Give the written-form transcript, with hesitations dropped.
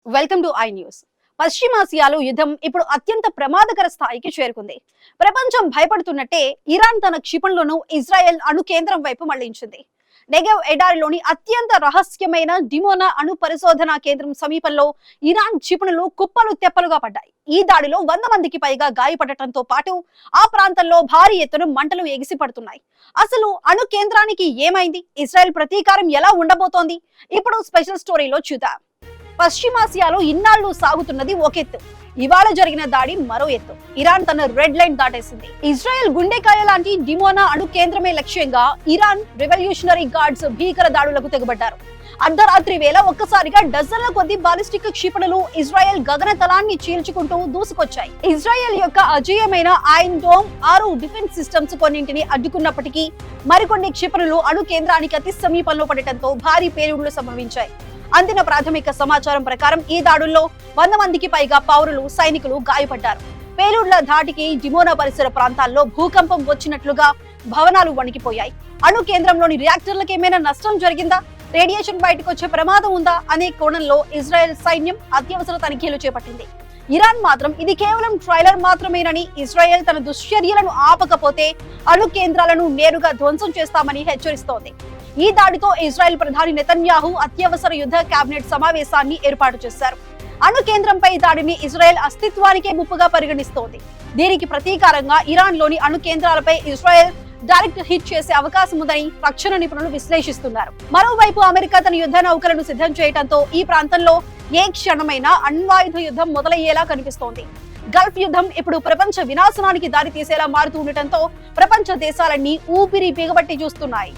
Welcome to I news. పశ్చిమాసియాలో యుద్ధం ఇప్పుడు అత్యంత ప్రమాదకర స్థాయికి చేరుకుంది. ప్రపంచం భయపడుతున్నట్టే ఇరాన్ తన క్షిపణులను ఇజ్రాయెల్ అణు కేంద్రం వైపు మళ్లించింది. నెగెవ్ ఎడారిలోని అత్యంత రహస్యమైన డిమోనా అణు పరిశోధనా కేంద్రం సమీపంలో ఇరాన్ క్షిపణులు కుప్పలు తెప్పలుగా పడ్డాయి. ఈ దాడిలో 100 మందికి పైగా గాయపడటంతో పాటు ఆ ప్రాంతంలో భారీ ఎత్తున మంటలు ఎగిసిపడుతున్నాయి. అసలు అణు కేంద్రానికి ఏమైంది? ఇజ్రాయెల్ ప్రతీకారం ఎలా ఉండబోతోంది? ఇప్పుడు స్పెషల్ స్టోరీలో చూద్దాం. పశ్చిమాసియాలో ఇన్నాళ్లు సాగుతున్నది ఒక ఎత్తు, ఇవాళ జరిగిన దాడి మరో ఎత్తు. ఇరాన్ తన రెడ్ లైన్ దాటేసింది. ఇజ్రాయెల్ గుండెకాయ లాంటి డిమోనా అణు కేంద్రమే లక్ష్యంగా ఇరాన్ రెవల్యూషనరీ గార్డ్స్ భీకర దాడులకు తెగబడ్డారు. అర్ధరాత్రి వేళ ఒక్కసారిగా డజన్ల కొద్ది బాలిస్టిక్ క్షిపణులు ఇజ్రాయెల్ గగనతలాన్ని చీల్చుకుంటూ దూసుకొచ్చాయి. ఇజ్రాయెల్ యొక్క అజేయమైన ఐరన్ డోమ్ 6 డిఫెన్స్ సిస్టమ్స్ కొన్నింటిని అడ్డుకున్నప్పటికీ మరికొన్ని క్షిపణులు అణు కేంద్రానికి అతి సమీపంలో పడటంతో భారీ పేలుళ్లు సంభవించాయి. అందిన ప్రాథమిక సమాచారం ప్రకారం ఈ దాడుల్లో 100 మందికి పైగా పౌరులు, సైనికులు గాయపడ్డారు. పేలుళ్ల ధాటికి డిమోనా పరిసర ప్రాంతాల్లో భూకంపం వచ్చినట్లుగా భవనాలు వణికిపోయాయి. అణు కేంద్రంలోని రియాక్టర్లకు ఏమైనా నష్టం జరిగిందా, రేడియేషన్ బయటకు వచ్చే ప్రమాదం ఉందా అనే కోణంలో ఇజ్రాయెల్ సైన్యం అత్యవసర తనిఖీలు చేపట్టింది. ఇరాన్ మాత్రం ఇది కేవలం ట్రైలర్ మాత్రమేనని, ఇజ్రాయెల్ తన దుశ్చర్యలను ఆపకపోతే అణు కేంద్రాలను నేరుగా ధ్వంసం చేస్తామని హెచ్చరిస్తోంది. ఈ దాడితో ఇజ్రాయెల్ ప్రధాని నెతన్యాహు అత్యవసర యుద్ధ కేబినెట్ సమావేశాన్ని ఏర్పాటు చేశారు. అణు కేంద్రంపై దాడిని ఇజ్రాయెల్ అస్తిత్వానికే ముప్పుగా పరిగణిస్తోంది. దీనికి ప్రతీకారంగా ఇరాన్ లోని అణు కేంద్రాలపై ఇజ్రాయెల్ డైరెక్ట్ హిట్ చేసే అవకాశం ఉందని రక్షణ నిపుణులు విశ్లేషిస్తున్నారు. మరోవైపు అమెరికా తన యుద్ధ నౌకలను సిద్ధం చేయడంతో ఈ ప్రాంతంలో ఏ క్షణమైనా అణ్వాయుధ యుద్ధం మొదలయ్యేలా కనిపిస్తోంది. గల్ఫ్ యుద్ధం ఇప్పుడు ప్రపంచ వినాశనానికి దారి తీసేలా మారుతూ ఉండటంతో ప్రపంచ దేశాలన్నీ ఊపిరి బిగబట్టి చూస్తున్నాయి.